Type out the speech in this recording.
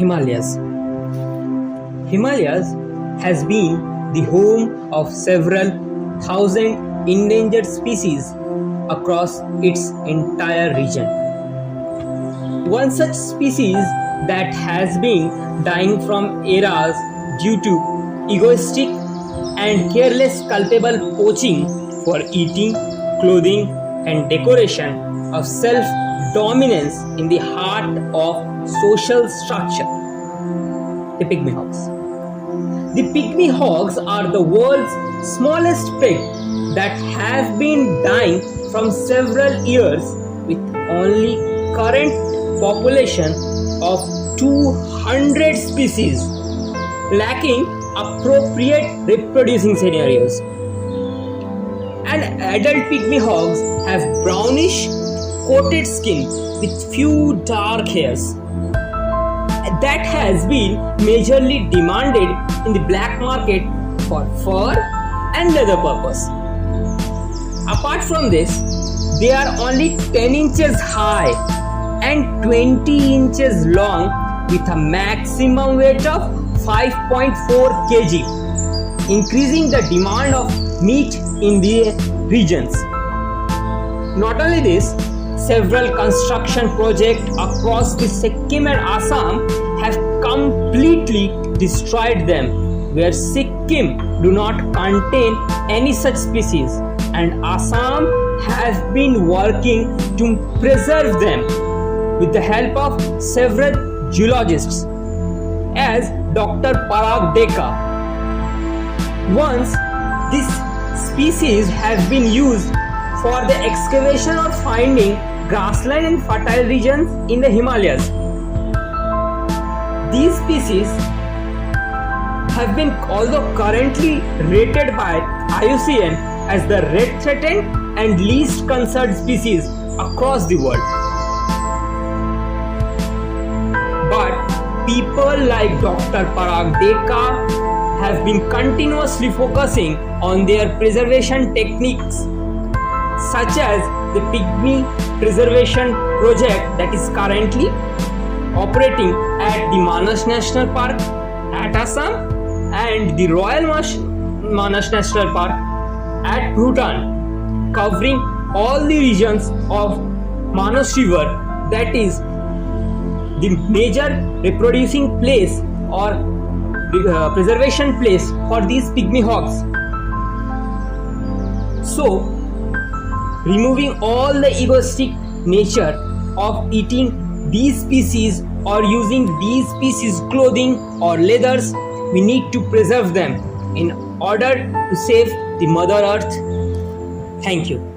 Himalayas. Himalayas has been the home of several thousand endangered species across its entire region. One such species that has been dying from eras due to egoistic and careless culpable poaching for eating, clothing and decoration of self-dominance in the heart of social structure. The Pygmy Hogs. The Pygmy Hogs are the world's smallest pig that have been dying from several years with only current population of 200 species lacking appropriate reproducing scenarios. And adult Pygmy hogs have brownish coated skin with few dark hairs. That has been majorly demanded in the black market for fur and leather purpose. Apart from this, they are only 10 inches high and 20 inches long with a maximum weight of 5.4 kg, increasing the demand of meat in the regions. Not only this, several construction projects across the Sikkim and Assam have completely destroyed them, where Sikkim do not contain any such species and Assam has been working to preserve them with the help of several geologists as Dr. Parag Deka. Once this species has been used for the excavation or finding grassland and fertile regions in the Himalayas. These species have been although currently rated by IUCN as the red threatened and least concerned species across the world. But people like Dr. Parag Deka have been continuously focusing on their preservation techniques, such as the Pygmy Preservation Project that is currently operating at the Manas National Park at Assam and the Royal Manas National Park at Bhutan, covering all the regions of Manas River, that is the major reproducing place or preservation place for these Pygmy hogs. So, removing all the egoistic nature of eating these species or using these species clothing or leathers, we need to preserve them in order to save the Mother Earth. Thank you.